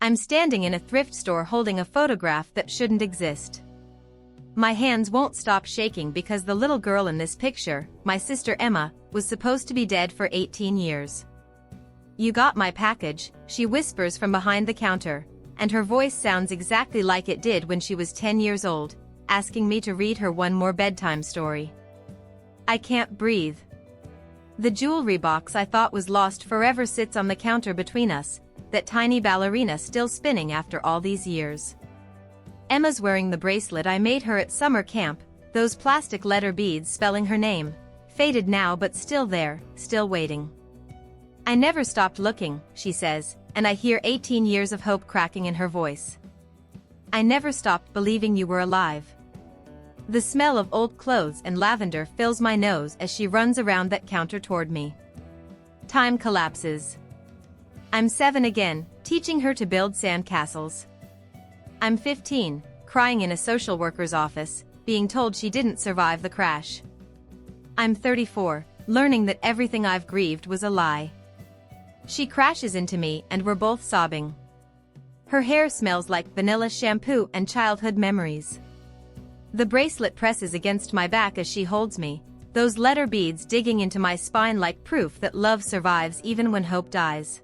I'm standing in a thrift store holding a photograph that shouldn't exist. My hands won't stop shaking because the little girl in this picture, my sister Emma, was supposed to be dead for 18 years. "You got my package," she whispers from behind the counter, and her voice sounds exactly like it did when she was 10 years old, asking me to read her one more bedtime story. I can't breathe. The jewelry box I thought was lost forever sits on the counter between us, that tiny ballerina still spinning after all these years. Emma's wearing the bracelet I made her at summer camp, those plastic letter beads spelling her name, faded now but still there, still waiting. "I never stopped looking," she says, and I hear 18 years of hope cracking in her voice. "I never stopped believing you were alive." The smell of old clothes and lavender fills my nose as she runs around that counter toward me. Time collapses. I'm 7 again, teaching her to build sand castles. I'm 15, crying in a social worker's office, being told she didn't survive the crash. I'm 34, learning that everything I've grieved was a lie. She crashes into me and we're both sobbing. Her hair smells like vanilla shampoo and childhood memories. The bracelet presses against my back as she holds me, those letter beads digging into my spine like proof that love survives even when hope dies.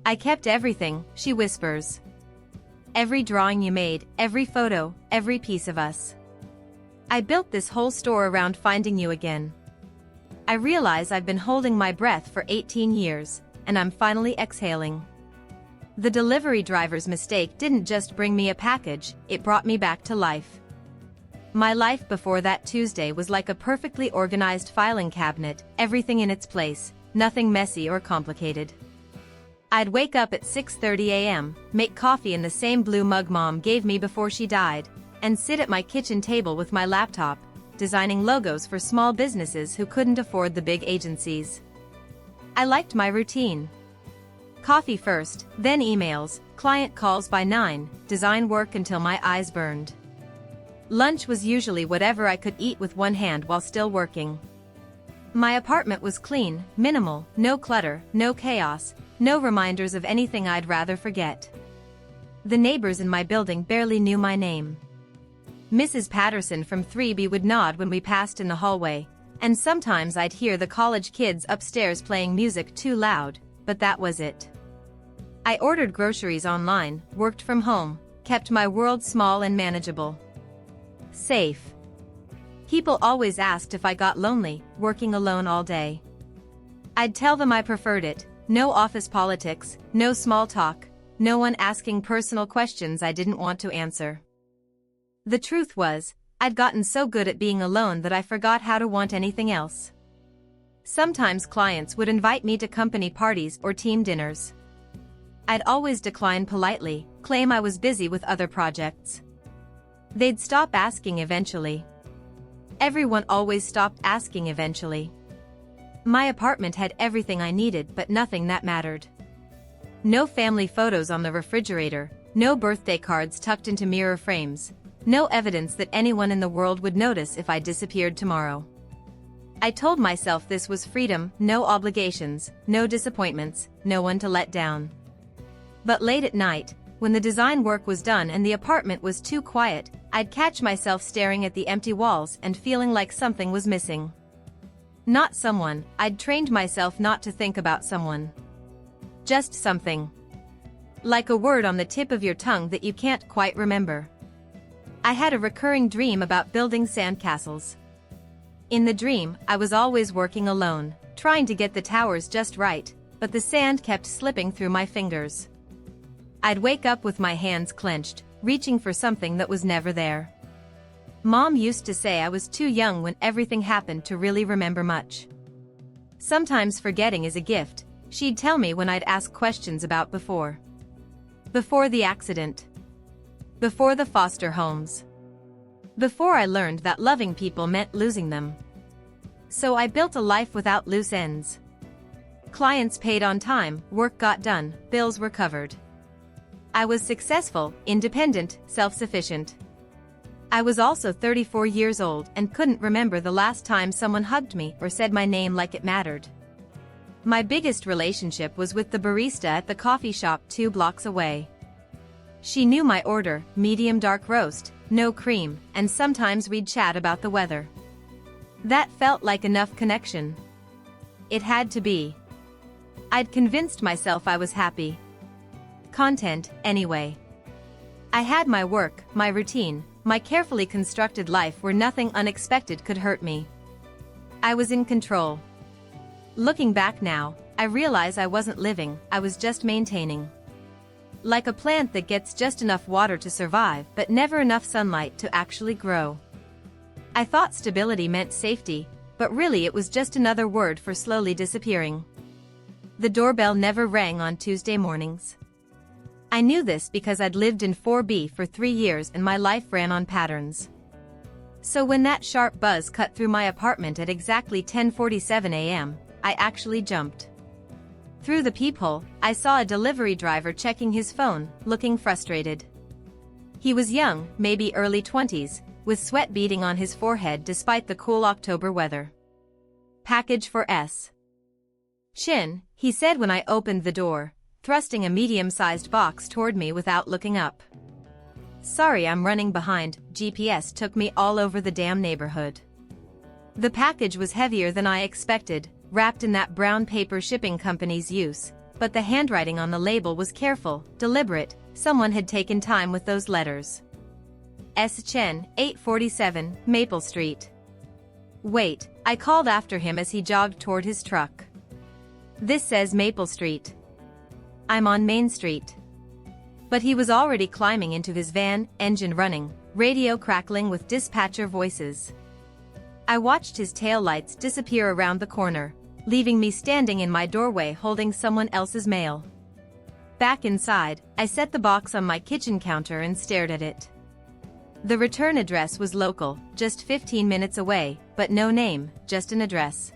"I kept everything," she whispers. "Every drawing you made, every photo, every piece of us. I built this whole store around finding you again." I realize I've been holding my breath for 18 years, and I'm finally exhaling. The delivery driver's mistake didn't just bring me a package, it brought me back to life. My life before that Tuesday was like a perfectly organized filing cabinet, everything in its place, nothing messy or complicated. I'd wake up at 6:30 a.m., make coffee in the same blue mug Mom gave me before she died, and sit at my kitchen table with my laptop, designing logos for small businesses who couldn't afford the big agencies. I liked my routine. Coffee first, then emails, client calls by 9, design work until my eyes burned. Lunch was usually whatever I could eat with one hand while still working. My apartment was clean, minimal, no clutter, no chaos, no reminders of anything I'd rather forget. The neighbors in my building barely knew my name. Mrs. Patterson from 3B would nod when we passed in the hallway, and sometimes I'd hear the college kids upstairs playing music too loud, but that was it. I ordered groceries online, worked from home, kept my world small and manageable. Safe. People always asked if I got lonely, working alone all day. I'd tell them I preferred it, no office politics, no small talk, no one asking personal questions I didn't want to answer. The truth was, I'd gotten so good at being alone that I forgot how to want anything else. Sometimes clients would invite me to company parties or team dinners. I'd always decline politely, claim I was busy with other projects. They'd stop asking eventually. Everyone always stopped asking eventually. My apartment had everything I needed but nothing that mattered. No family photos on the refrigerator, no birthday cards tucked into mirror frames, no evidence that anyone in the world would notice if I disappeared tomorrow. I told myself this was freedom, no obligations, no disappointments, no one to let down. But late at night, when the design work was done and the apartment was too quiet, I'd catch myself staring at the empty walls and feeling like something was missing. Not someone, I'd trained myself not to think about someone. Just something. Like a word on the tip of your tongue that you can't quite remember. I had a recurring dream about building sandcastles. In the dream, I was always working alone, trying to get the towers just right, but the sand kept slipping through my fingers. I'd wake up with my hands clenched, reaching for something that was never there. Mom used to say I was too young when everything happened to really remember much. Sometimes forgetting is a gift, she'd tell me when I'd ask questions about before. Before the accident. Before the foster homes. Before I learned that loving people meant losing them. So I built a life without loose ends. Clients paid on time, work got done, bills were covered. I was successful, independent, self-sufficient. I was also 34 years old and couldn't remember the last time someone hugged me or said my name like it mattered. My biggest relationship was with the barista at the coffee shop 2 blocks away. She knew my order, medium dark roast, no cream, and sometimes we'd chat about the weather. That felt like enough connection. It had to be. I'd convinced myself I was happy. Content, anyway. I had my work, my routine, my carefully constructed life where nothing unexpected could hurt me. I was in control. Looking back now, I realize I wasn't living, I was just maintaining. Like a plant that gets just enough water to survive but never enough sunlight to actually grow. I thought stability meant safety, but really it was just another word for slowly disappearing. The doorbell never rang on Tuesday mornings. I knew this because I'd lived in 4B for 3 years and my life ran on patterns. So when that sharp buzz cut through my apartment at exactly 10:47 a.m., I actually jumped. Through the peephole, I saw a delivery driver checking his phone, looking frustrated. He was young, maybe early 20s, with sweat beading on his forehead despite the cool October weather. "Package for S. Chin," he said when I opened the door, thrusting a medium-sized box toward me without looking up. "Sorry, I'm running behind, GPS took me all over the damn neighborhood." The package was heavier than I expected, wrapped in that brown paper shipping company's use, but the handwriting on the label was careful, deliberate, someone had taken time with those letters. S. Chen, 847, Maple Street. "Wait," I called after him as he jogged toward his truck. "This says Maple Street. I'm on Main Street." But he was already climbing into his van, engine running, radio crackling with dispatcher voices. I watched his taillights disappear around the corner, leaving me standing in my doorway holding someone else's mail. Back inside, I set the box on my kitchen counter and stared at it. The return address was local, just 15 minutes away, but no name, just an address.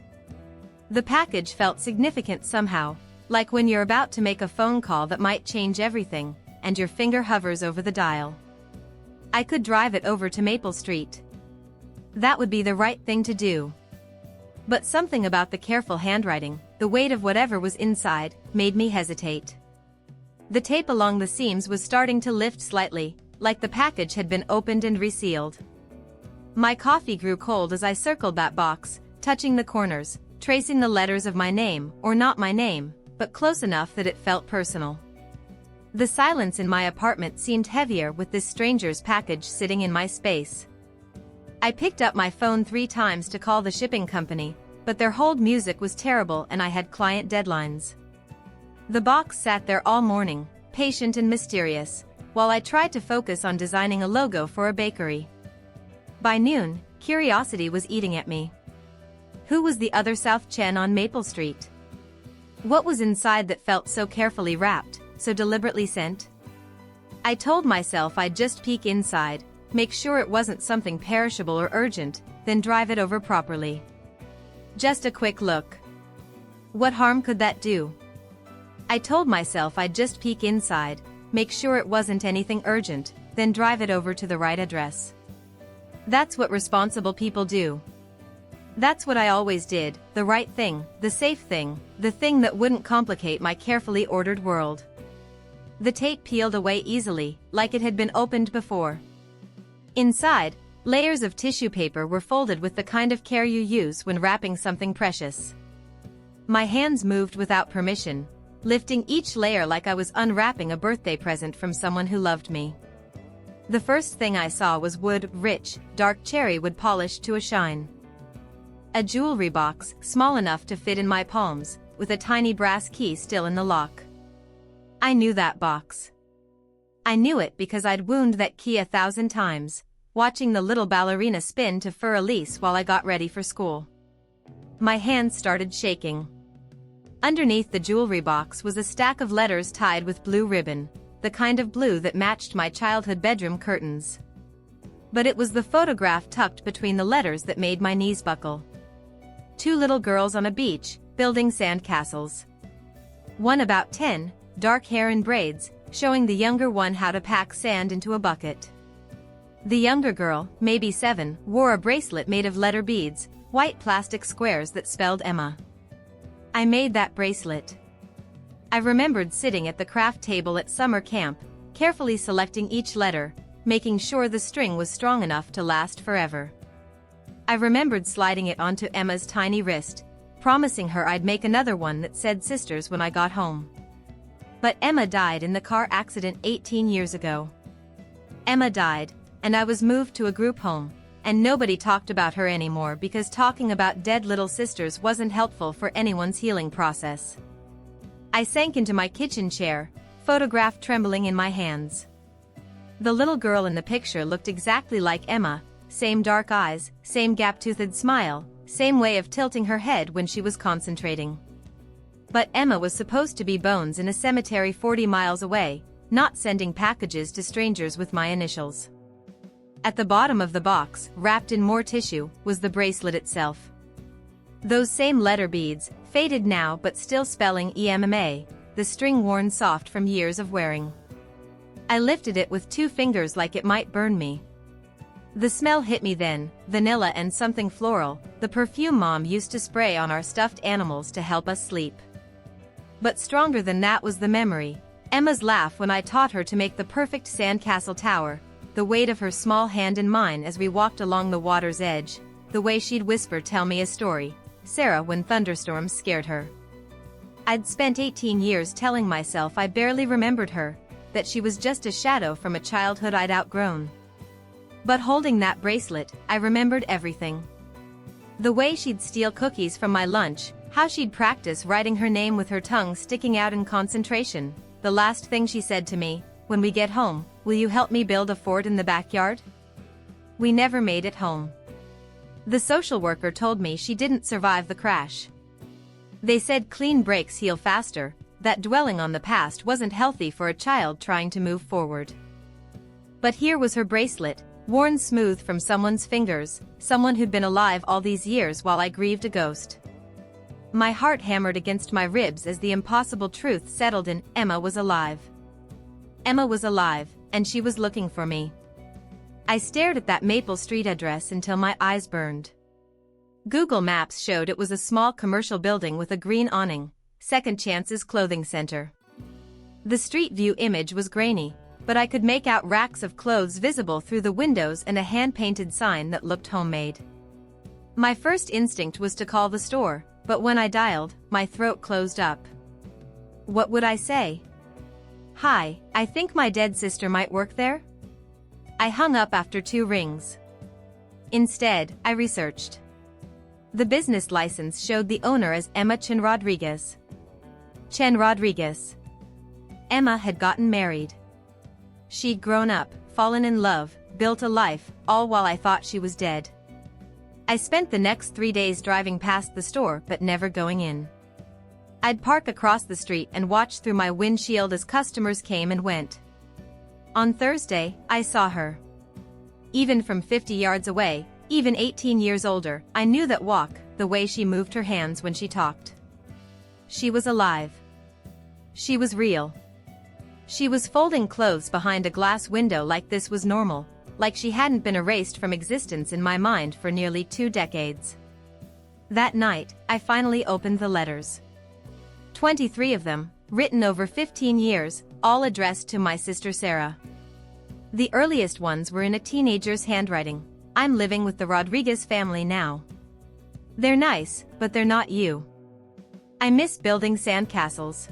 The package felt significant somehow, like when you're about to make a phone call that might change everything, and your finger hovers over the dial. I could drive it over to Maple Street. That would be the right thing to do. But something about the careful handwriting, the weight of whatever was inside, made me hesitate. The tape along the seams was starting to lift slightly, like the package had been opened and resealed. My coffee grew cold as I circled that box, touching the corners, tracing the letters of my name, or not my name, but close enough that it felt personal. The silence in my apartment seemed heavier with this stranger's package sitting in my space. I picked up my phone 3 times to call the shipping company, but their hold music was terrible and I had client deadlines. The box sat there all morning, patient and mysterious, while I tried to focus on designing a logo for a bakery. By noon, curiosity was eating at me. Who was the other South Chen on Maple Street? What was inside that felt so carefully wrapped, so deliberately sent? I told myself I'd just peek inside, make sure it wasn't something perishable or urgent, then drive it over properly. Just a quick look. What harm could that do? I told myself I'd just peek inside, make sure it wasn't anything urgent, then drive it over to the right address. That's what responsible people do. That's what I always did, the right thing, the safe thing, the thing that wouldn't complicate my carefully ordered world. The tape peeled away easily, like it had been opened before. Inside, layers of tissue paper were folded with the kind of care you use when wrapping something precious. My hands moved without permission, lifting each layer like I was unwrapping a birthday present from someone who loved me. The first thing I saw was wood, rich, dark cherry wood polished to a shine. A jewelry box, small enough to fit in my palms, with a tiny brass key still in the lock. I knew that box. I knew it because I'd wound that key 1,000 times, watching the little ballerina spin to fur Elise while I got ready for school. My hands started shaking. Underneath the jewelry box was a stack of letters tied with blue ribbon, the kind of blue that matched my childhood bedroom curtains. But it was the photograph tucked between the letters that made my knees buckle. 2 little girls on a beach, building sand castles. One about 10, dark hair in braids, showing the younger one how to pack sand into a bucket. The younger girl, maybe 7, wore a bracelet made of letter beads, white plastic squares that spelled Emma. I made that bracelet. I remembered sitting at the craft table at summer camp, carefully selecting each letter, making sure the string was strong enough to last forever. I remembered sliding it onto Emma's tiny wrist, promising her I'd make another one that said sisters when I got home. But Emma died in the car accident 18 years ago. Emma died, and I was moved to a group home, and nobody talked about her anymore because talking about dead little sisters wasn't helpful for anyone's healing process. I sank into my kitchen chair, photograph trembling in my hands. The little girl in the picture looked exactly like Emma, same dark eyes, same gap-toothed smile, same way of tilting her head when she was concentrating. But Emma was supposed to be bones in a cemetery 40 miles away, not sending packages to strangers with my initials. At the bottom of the box, wrapped in more tissue, was the bracelet itself. Those same letter beads, faded now but still spelling EMMA, the string worn soft from years of wearing. I lifted it with 2 fingers like it might burn me. The smell hit me then, vanilla and something floral, the perfume Mom used to spray on our stuffed animals to help us sleep. But stronger than that was the memory, Emma's laugh when I taught her to make the perfect sandcastle tower, the weight of her small hand in mine as we walked along the water's edge, the way she'd whisper "Tell me a story, Sarah" when thunderstorms scared her. I'd spent 18 years telling myself I barely remembered her, that she was just a shadow from a childhood I'd outgrown. But holding that bracelet, I remembered everything. The way she'd steal cookies from my lunch, how she'd practice writing her name with her tongue sticking out in concentration, the last thing she said to me, "When we get home, will you help me build a fort in the backyard?" We never made it home. The social worker told me she didn't survive the crash. They said clean breaks heal faster, that dwelling on the past wasn't healthy for a child trying to move forward. But here was her bracelet, worn smooth from someone's fingers, someone who'd been alive all these years while I grieved a ghost. My heart hammered against my ribs as the impossible truth settled in: Emma was alive. Emma was alive, and she was looking for me. I stared at that Maple Street address until my eyes burned. Google Maps showed it was a small commercial building with a green awning, Second Chance's clothing center. The street view image was grainy, but I could make out racks of clothes visible through the windows and a hand-painted sign that looked homemade. My first instinct was to call the store, but when I dialed, my throat closed up. What would I say? "Hi, I think my dead sister might work there?" I hung up after 2 rings. Instead, I researched. The business license showed the owner as Emma Chen Rodriguez. Chen Rodriguez. Emma had gotten married. She'd grown up, fallen in love, built a life, all while I thought she was dead. I spent the next 3 days driving past the store but never going in. I'd park across the street and watch through my windshield as customers came and went. On Thursday, I saw her. Even from 50 yards away, even 18 years older, I knew that walk, the way she moved her hands when she talked. She was alive. She was real. She was folding clothes behind a glass window like this was normal, like she hadn't been erased from existence in my mind for nearly 2 decades. That night, I finally opened the letters. 23 of them, written over 15 years, all addressed to my sister Sarah. The earliest ones were in a teenager's handwriting. "I'm living with the Rodriguez family now. They're nice, but they're not you. I miss building sandcastles."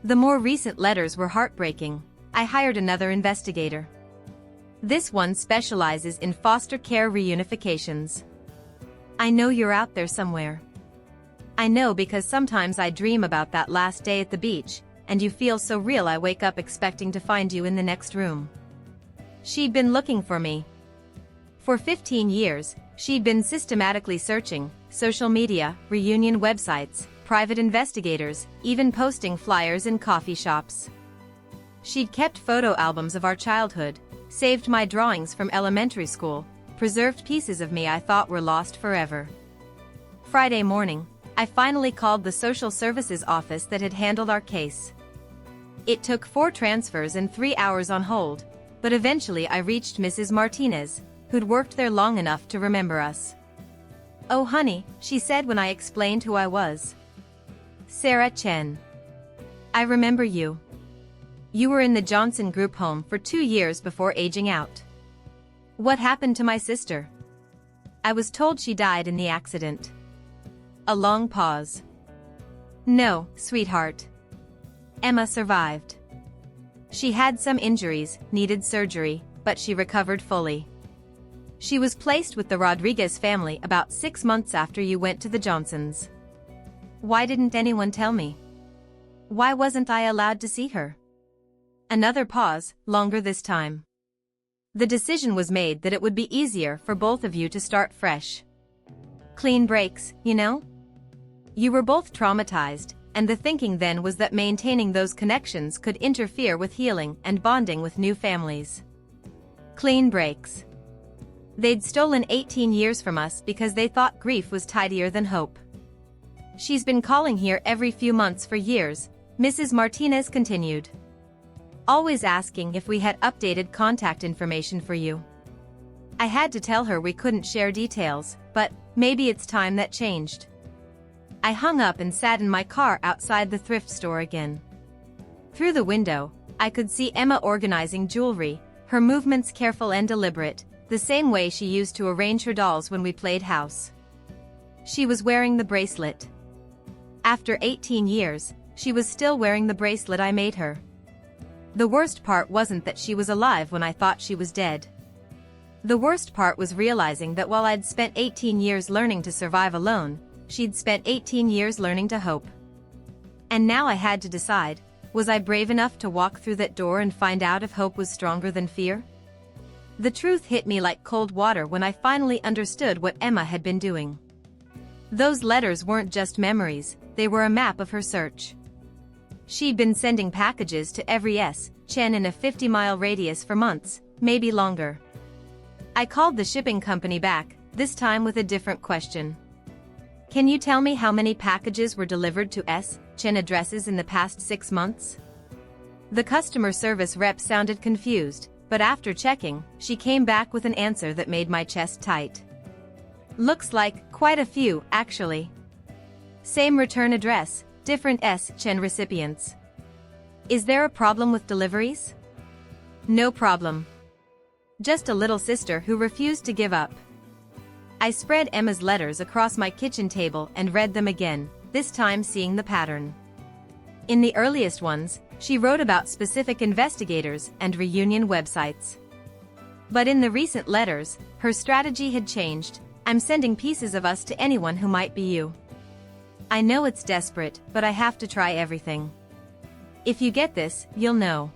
The more recent letters were heartbreaking. I hired another investigator. This one specializes in foster care reunifications. "I know you're out there somewhere. I know because sometimes I dream about that last day at the beach, and you feel so real I wake up expecting to find you in the next room." She'd been looking for me. For 15 years, she'd been systematically searching, social media, reunion websites, private investigators, even posting flyers in coffee shops. She'd kept photo albums of our childhood, saved my drawings from elementary school, preserved pieces of me I thought were lost forever. Friday morning, I finally called the social services office that had handled our case. It took 4 transfers and 3 hours on hold, but eventually I reached Mrs. Martinez, who'd worked there long enough to remember us. "Oh honey," she said when I explained who I was. "Sarah Chen. I remember you. You were in the Johnson group home for 2 years before aging out. What happened to my sister? I was told she died in the accident. A long pause. No, sweetheart. Emma survived. She had some injuries, needed surgery, but she recovered fully. She was placed with the Rodriguez family about 6 months after you went to the Johnsons. Why didn't anyone tell me? Why wasn't I allowed to see her? Another pause, longer this time. The decision was made that it would be easier for both of you to start fresh. Clean breaks, you know? You were both traumatized, and the thinking then was that maintaining those connections could interfere with healing and bonding with new families. Clean breaks. They'd stolen 18 years from us because they thought grief was tidier than hope. She's been calling here every few months for years, Mrs. Martinez continued. Always asking if we had updated contact information for you. I had to tell her we couldn't share details, but maybe it's time that changed. I hung up and sat in my car outside the thrift store again. Through the window, I could see Emma organizing jewelry, her movements careful and deliberate, the same way she used to arrange her dolls when we played house. She was wearing the bracelet. After 18 years, she was still wearing the bracelet I made her. The worst part wasn't that she was alive when I thought she was dead. The worst part was realizing that while I'd spent 18 years learning to survive alone, she'd spent 18 years learning to hope. And now I had to decide, was I brave enough to walk through that door and find out if hope was stronger than fear? The truth hit me like cold water when I finally understood what Emma had been doing. Those letters weren't just memories, they were a map of her search. She'd been sending packages to every Chen in a 50-mile radius for months, maybe longer. I called the shipping company back, this time with a different question. Can you tell me how many packages were delivered to Chen addresses in the past 6 months? The customer service rep sounded confused, but after checking, she came back with an answer that made my chest tight. Looks like quite a few, actually. Same return address, different Chen recipients. Is there a problem with deliveries? No problem. Just a little sister who refused to give up. I spread Emma's letters across my kitchen table and read them again, this time seeing the pattern. In the earliest ones, she wrote about specific investigators and reunion websites. But in the recent letters, her strategy had changed. I'm sending pieces of us to anyone who might be you. I know it's desperate, but I have to try everything. If you get this, you'll know.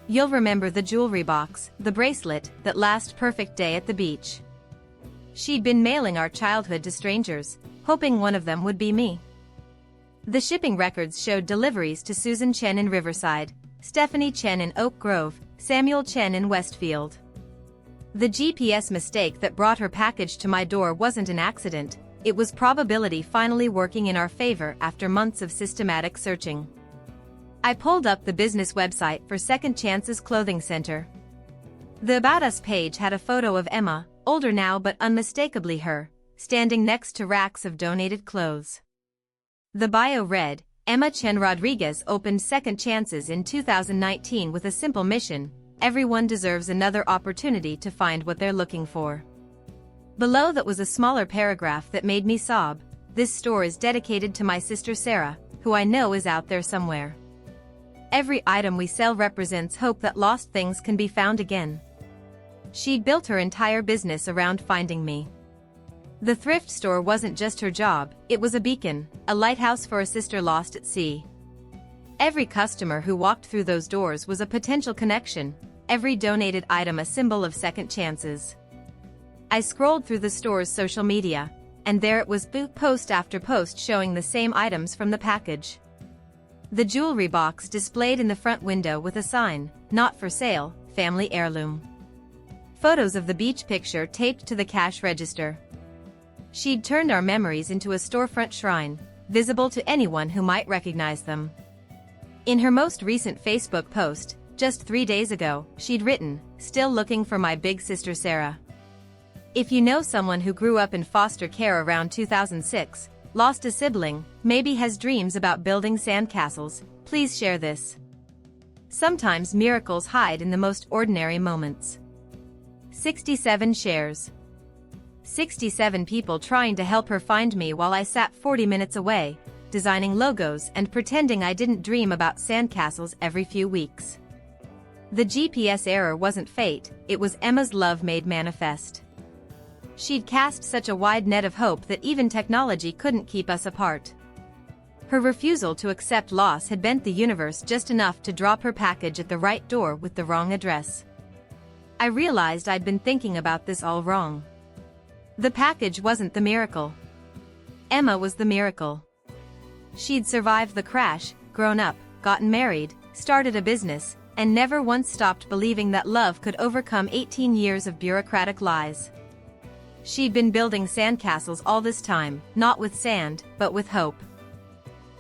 You'll remember the jewelry box, the bracelet, that last perfect day at the beach. She'd been mailing our childhood to strangers, hoping one of them would be me. The shipping records showed deliveries to Susan Chen in Riverside, Stephanie Chen in Oak Grove, Samuel Chen in Westfield. The GPS mistake that brought her package to my door wasn't an accident, it was probability finally working in our favor after months of systematic searching. I pulled up the business website for Second Chance's clothing center. The About Us page had a photo of Emma, older now but unmistakably her, standing next to racks of donated clothes. The bio read, Emma Chen Rodriguez opened Second Chances in 2019 with a simple mission: everyone deserves another opportunity to find what they're looking for. Below that was a smaller paragraph that made me sob. This store is dedicated to my sister Sarah, who I know is out there somewhere. Every item we sell represents hope that lost things can be found again. She'd built her entire business around finding me. The thrift store wasn't just her job, it was a beacon, a lighthouse for a sister lost at sea. Every customer who walked through those doors was a potential connection, every donated item a symbol of second chances. I scrolled through the store's social media, and there it was, post after post showing the same items from the package. The jewelry box displayed in the front window with a sign, not for sale, family heirloom. Photos of the beach picture taped to the cash register. She'd turned our memories into a storefront shrine, visible to anyone who might recognize them. In her most recent Facebook post, just 3 days ago, she'd written, "Still looking for my big sister Sarah." If you know someone who grew up in foster care around 2006, lost a sibling, maybe has dreams about building sandcastles, please share this. Sometimes miracles hide in the most ordinary moments. 67 shares. 67 people trying to help her find me while I sat 40 minutes away, designing logos and pretending I didn't dream about sandcastles every few weeks. The GPS error wasn't fate, it was Emma's love made manifest. She'd cast such a wide net of hope that even technology couldn't keep us apart. Her refusal to accept loss had bent the universe just enough to drop her package at the right door with the wrong address. I realized I'd been thinking about this all wrong. The package wasn't the miracle. Emma was the miracle. She'd survived the crash, grown up, gotten married, started a business, and never once stopped believing that love could overcome 18 years of bureaucratic lies. She'd been building sandcastles all this time, not with sand, but with hope.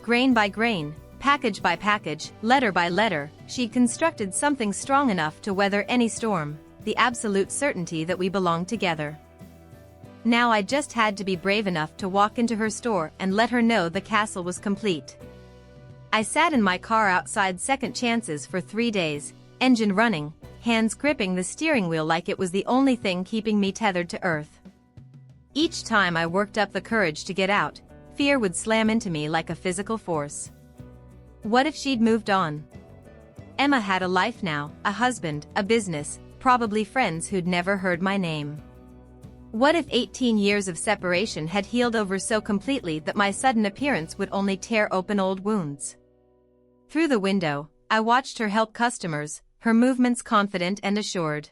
Grain by grain, package by package, letter by letter, she'd constructed something strong enough to weather any storm, the absolute certainty that we belonged together. Now I just had to be brave enough to walk into her store and let her know the castle was complete. I sat in my car outside Second Chances for 3 days, engine running, hands gripping the steering wheel like it was the only thing keeping me tethered to earth. Each time I worked up the courage to get out, fear would slam into me like a physical force. What if she'd moved on? Emma had a life now, a husband, a business, probably friends who'd never heard my name. What if 18 years of separation had healed over so completely that my sudden appearance would only tear open old wounds? Through the window, I watched her help customers, her movements confident and assured.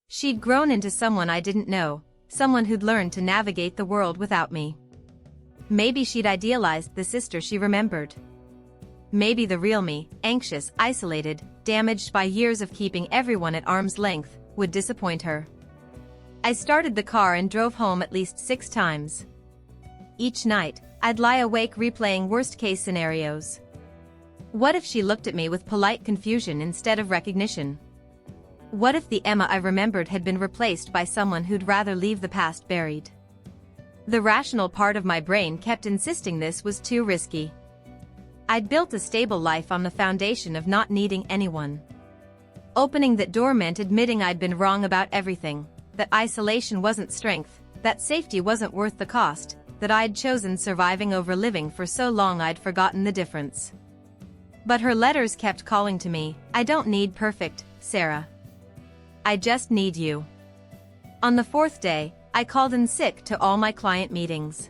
She'd grown into someone I didn't know, someone who'd learned to navigate the world without me. Maybe she'd idealized the sister she remembered. Maybe the real me, anxious, isolated, damaged by years of keeping everyone at arm's length, would disappoint her. I started the car and drove home at least 6 times. Each night, I'd lie awake replaying worst-case scenarios. What if she looked at me with polite confusion instead of recognition? What if the Emma I remembered had been replaced by someone who'd rather leave the past buried? The rational part of my brain kept insisting this was too risky. I'd built a stable life on the foundation of not needing anyone. Opening that door meant admitting I'd been wrong about everything, that isolation wasn't strength, that safety wasn't worth the cost, that I'd chosen surviving over living for so long I'd forgotten the difference. But her letters kept calling to me, I don't need perfect, Sarah. I just need you. On the 4th day, I called in sick to all my client meetings.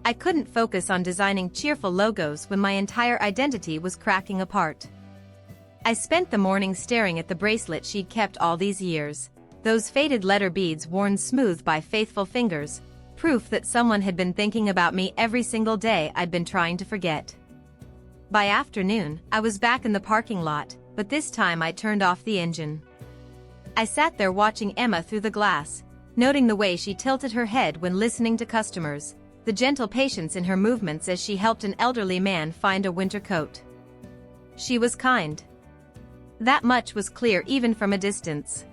I couldn't focus on designing cheerful logos when my entire identity was cracking apart. I spent the morning staring at the bracelet she'd kept all these years, those faded letter beads worn smooth by faithful fingers, proof that someone had been thinking about me every single day I'd been trying to forget. By afternoon, I was back in the parking lot, but this time I turned off the engine. I sat there watching Emma through the glass, noting the way she tilted her head when listening to customers, the gentle patience in her movements as she helped an elderly man find a winter coat. She was kind. That much was clear even from a distance.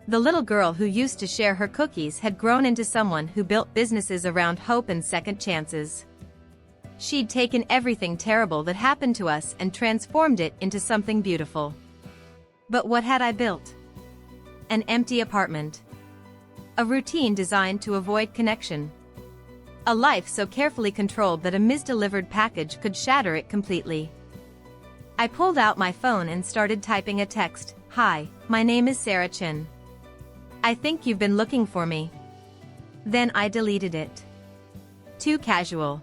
The little girl who used to share her cookies had grown into someone who built businesses around hope and second chances. She'd taken everything terrible that happened to us and transformed it into something beautiful. But what had I built? An empty apartment. A routine designed to avoid connection. A life so carefully controlled that a misdelivered package could shatter it completely. I pulled out my phone and started typing a text. Hi, my name is Sarah Chen. I think you've been looking for me. Then I deleted it. Too casual.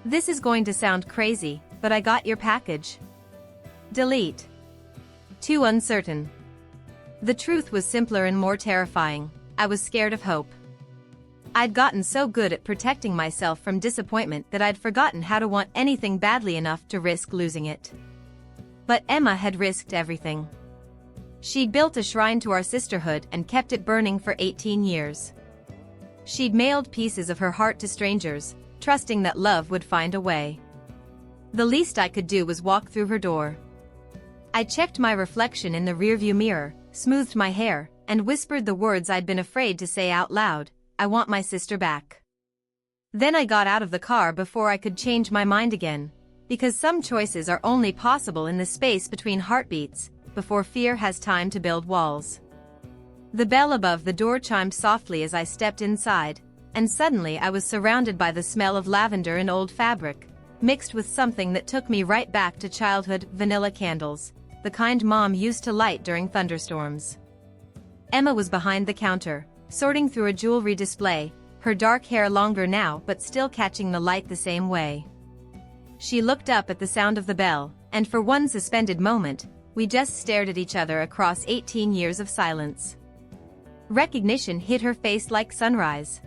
This is going to sound crazy, but I got your package. Delete. Too uncertain. The truth was simpler and more terrifying. I was scared of hope. I'd gotten so good at protecting myself from disappointment that I'd forgotten how to want anything badly enough to risk losing it. But Emma had risked everything. She'd built a shrine to our sisterhood and kept it burning for 18 years. She'd mailed pieces of her heart to strangers, trusting that love would find a way. The least I could do was walk through her door. I checked my reflection in the rearview mirror, smoothed my hair, and whispered the words I'd been afraid to say out loud, I want my sister back. Then I got out of the car before I could change my mind again, Because some choices are only possible in the space between heartbeats, before fear has time to build walls. The bell above the door chimed softly as I stepped inside, and suddenly I was surrounded by the smell of lavender and old fabric, mixed with something that took me right back to childhood: vanilla candles, the kind Mom used to light during thunderstorms. Emma was behind the counter, sorting through a jewelry display, her dark hair longer now but still catching the light the same way. She looked up at the sound of the bell, and for one suspended moment, we just stared at each other across 18 years of silence. Recognition hit her face like sunrise.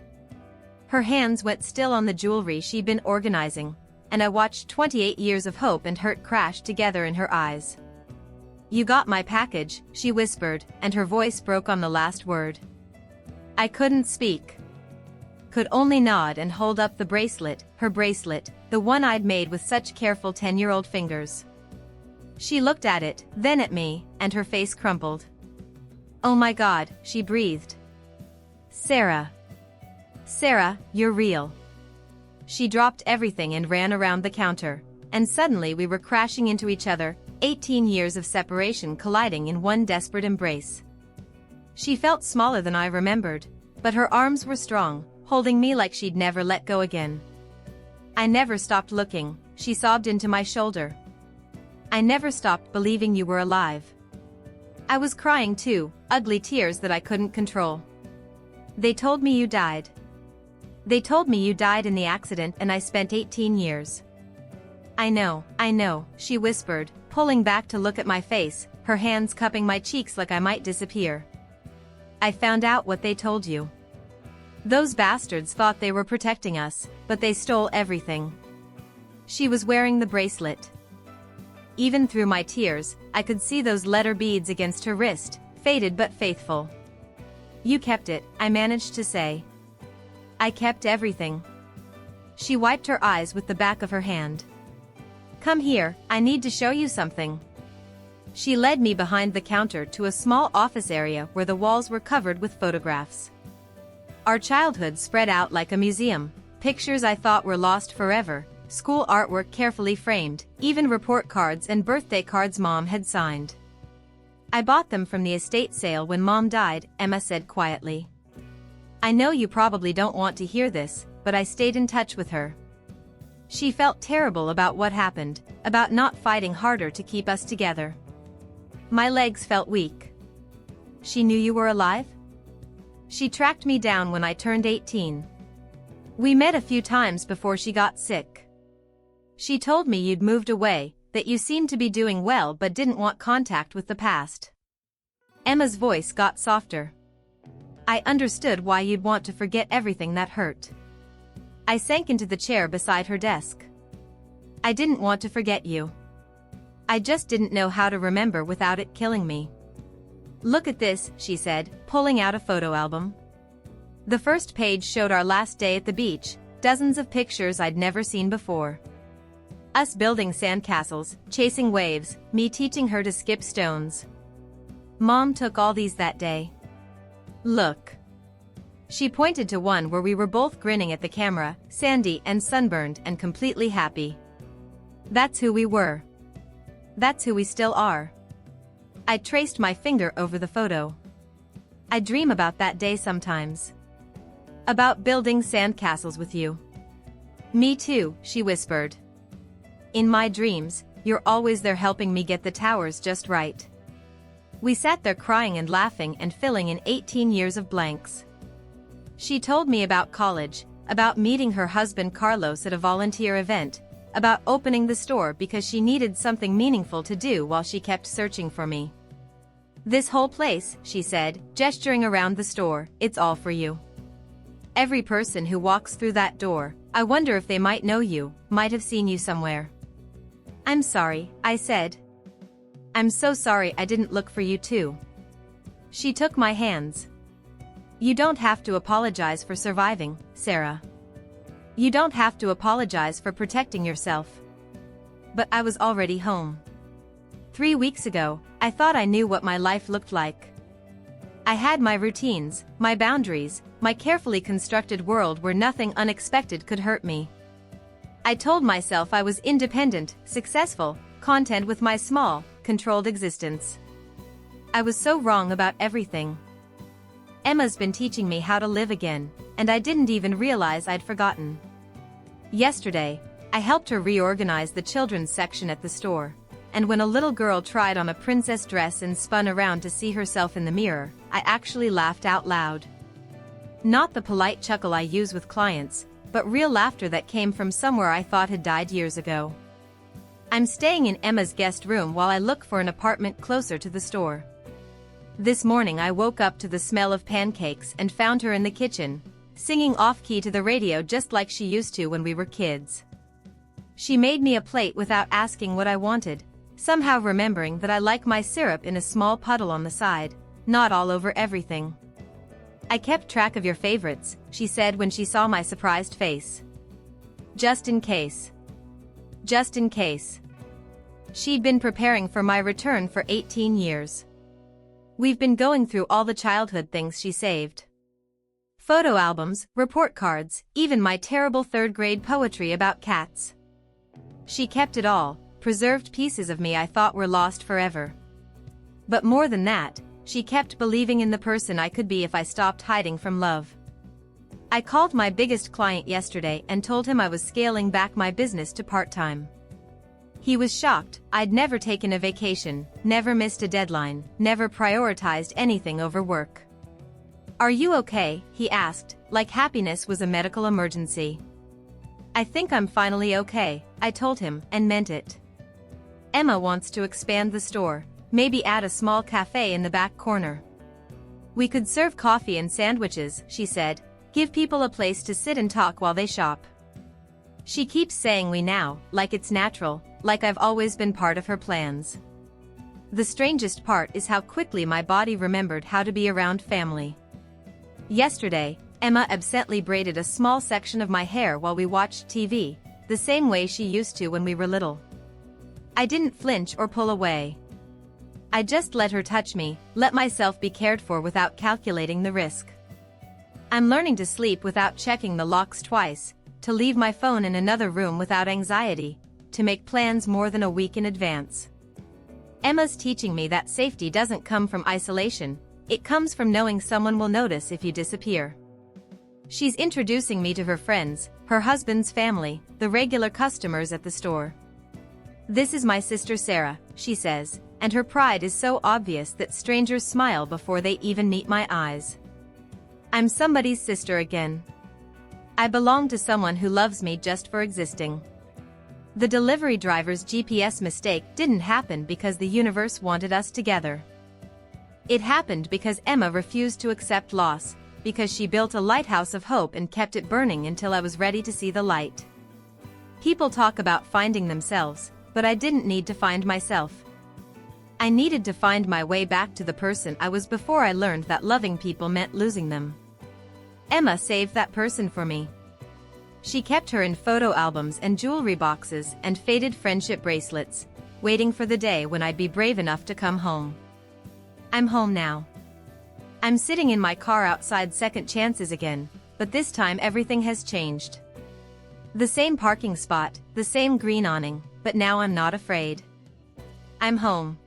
Her hands went still on the jewelry she'd been organizing, and I watched 28 years of hope and hurt crash together in her eyes. "You got my package," she whispered, and her voice broke on the last word. I couldn't speak. Could only nod and hold up the bracelet, her bracelet, the one I'd made with such careful 10-year-old fingers. She looked at it, then at me, and her face crumpled. "Oh my God," she breathed. "Sarah. Sarah, you're real." She dropped everything and ran around the counter, and suddenly we were crashing into each other, 18 years of separation colliding in one desperate embrace. She felt smaller than I remembered, but her arms were strong, holding me like she'd never let go again. "I never stopped looking," she sobbed into my shoulder. "I never stopped believing you were alive." I was crying too, ugly tears that I couldn't control. "They told me you died. They told me you died in the accident and I spent 18 years. I know," she whispered, pulling back to look at my face, her hands cupping my cheeks like I might disappear. "I found out what they told you. Those bastards thought they were protecting us, but they stole everything." She was wearing the bracelet. Even through my tears, I could see those letter beads against her wrist, faded but faithful. "You kept it," I managed to say. "I kept everything." She wiped her eyes with the back of her hand. "Come here, I need to show you something." She led me behind the counter to a small office area where the walls were covered with photographs. Our childhood spread out like a museum, pictures I thought were lost forever, school artwork carefully framed, even report cards and birthday cards Mom had signed. "I bought them from the estate sale when Mom died," Emma said quietly. "I know you probably don't want to hear this, but I stayed in touch with her." She felt terrible about what happened, about not fighting harder to keep us together. My legs felt weak. "She knew you were alive?" "She tracked me down when I turned 18. We met a few times before she got sick. She told me you'd moved away, that you seemed to be doing well but didn't want contact with the past." Emma's voice got softer. "I understood why you'd want to forget everything that hurt." I sank into the chair beside her desk. "I didn't want to forget you. I just didn't know how to remember without it killing me." "Look at this," she said, pulling out a photo album. The first page showed our last day at the beach, dozens of pictures I'd never seen before. Us building sandcastles, chasing waves, me teaching her to skip stones. Mom took all these that day. "Look." She pointed to one where we were both grinning at the camera, sandy and sunburned and completely happy. "That's who we were. That's who we still are." I traced my finger over the photo. "I dream about that day sometimes. About building sandcastles with you." "Me too," she whispered. "In my dreams, you're always there helping me get the towers just right." We sat there crying and laughing and filling in 18 years of blanks. She told me about college, about meeting her husband Carlos at a volunteer event, about opening the store because she needed something meaningful to do while she kept searching for me. "This whole place," she said, gesturing around the store, "it's all for you. Every person who walks through that door, I wonder if they might know you, might have seen you somewhere." "I'm sorry," I said. "I'm so sorry I didn't look for you too." She took my hands. "You don't have to apologize for surviving, Sarah. You don't have to apologize for protecting yourself." But I was already home. 3 weeks ago, I thought I knew what my life looked like. I had my routines, my boundaries, my carefully constructed world where nothing unexpected could hurt me. I told myself I was independent, successful, content with my small, controlled existence. I was so wrong about everything. Emma's been teaching me how to live again, and I didn't even realize I'd forgotten. Yesterday, I helped her reorganize the children's section at the store, and when a little girl tried on a princess dress and spun around to see herself in the mirror, I actually laughed out loud. Not the polite chuckle I use with clients, but real laughter that came from somewhere I thought had died years ago. I'm staying in Emma's guest room while I look for an apartment closer to the store. This morning I woke up to the smell of pancakes and found her in the kitchen, singing off-key to the radio just like she used to when we were kids. She made me a plate without asking what I wanted, somehow remembering that I like my syrup in a small puddle on the side, not all over everything. I kept track of your favorites, she said when she saw my surprised face. Just in case. Just in case. She'd been preparing for my return for 18 years. We've been going through all the childhood things she saved. Photo albums, report cards, even my terrible third-grade poetry about cats. She kept it all, preserved pieces of me I thought were lost forever. But more than that, she kept believing in the person I could be if I stopped hiding from love. I called my biggest client yesterday and told him I was scaling back my business to part-time. He was shocked. I'd never taken a vacation, never missed a deadline, never prioritized anything over work. "Are you okay?" he asked, like happiness was a medical emergency. "I think I'm finally okay," I told him, and meant it. Emma wants to expand the store, maybe add a small cafe in the back corner. "We could serve coffee and sandwiches," she said, "give people a place to sit and talk while they shop." She keeps saying we now, like it's natural, like I've always been part of her plans. The strangest part is how quickly my body remembered how to be around family. Yesterday, Emma absently braided a small section of my hair while we watched TV, the same way she used to when we were little. I didn't flinch or pull away. I just let her touch me, let myself be cared for without calculating the risk. I'm learning to sleep without checking the locks twice, to leave my phone in another room without anxiety, to make plans more than a week in advance. Emma's teaching me that safety doesn't come from isolation, it comes from knowing someone will notice if you disappear. She's introducing me to her friends, her husband's family, the regular customers at the store. "This is my sister Sarah," she says, and her pride is so obvious that strangers smile before they even meet my eyes. I'm somebody's sister again. I belong to someone who loves me just for existing. The delivery driver's GPS mistake didn't happen because the universe wanted us together. It happened because Emma refused to accept loss, because she built a lighthouse of hope and kept it burning until I was ready to see the light. People talk about finding themselves, but I didn't need to find myself. I needed to find my way back to the person I was before I learned that loving people meant losing them. Emma saved that person for me. She kept her in photo albums and jewelry boxes and faded friendship bracelets, waiting for the day when I'd be brave enough to come home. I'm home now. I'm sitting in my car outside Second Chances again, but this time everything has changed. The same parking spot, the same green awning, but now I'm not afraid. I'm home.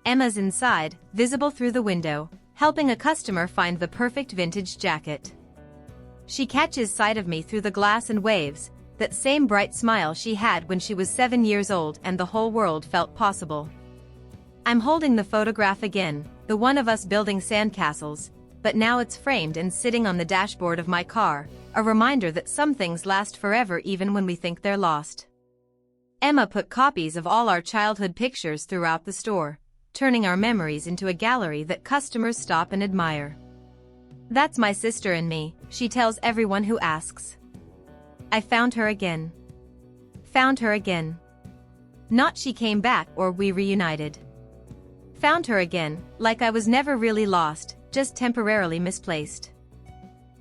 Emma's inside, visible through the window, helping a customer find the perfect vintage jacket. She catches sight of me through the glass and waves, that same bright smile she had when she was 7 years old and the whole world felt possible. I'm holding the photograph again, the one of us building sandcastles, but now it's framed and sitting on the dashboard of my car, a reminder that some things last forever even when we think they're lost. Emma put copies of all our childhood pictures throughout the store, turning our memories into a gallery that customers stop and admire. "That's my sister and me," she tells everyone who asks. I found her again. Found her again. Not she came back or we reunited. Found her again, like I was never really lost, just temporarily misplaced.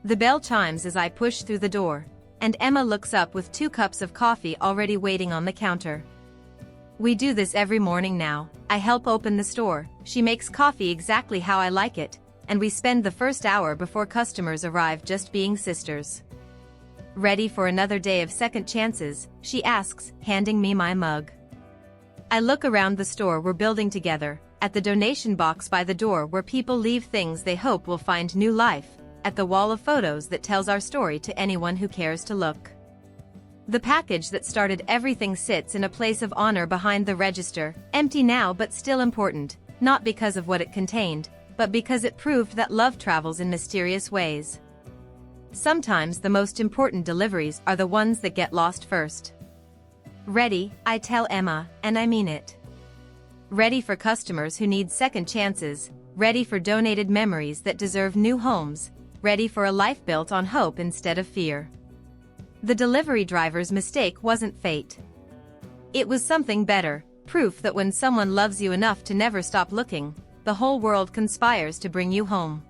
The bell chimes as I push through the door, and Emma looks up with 2 cups of coffee already waiting on the counter. We do this every morning now. I help open the store, she makes coffee exactly how I like it, and we spend the first hour before customers arrive just being sisters. ready for another day of second chances, she asks, handing me my mug. I look around the store we're building together, at the donation box by the door where people leave things they hope will find new life, at the wall of photos that tells our story to anyone who cares to look. The package that started everything sits in a place of honor behind the register, empty now but still important, not because of what it contained, but because it proved that love travels in mysterious ways. Sometimes the most important deliveries are the ones that get lost first. Ready, I tell Emma, and I mean it. Ready for customers who need second chances, ready for donated memories that deserve new homes, ready for a life built on hope instead of fear. The delivery driver's mistake wasn't fate. It was something better, proof that when someone loves you enough to never stop looking, the whole world conspires to bring you home.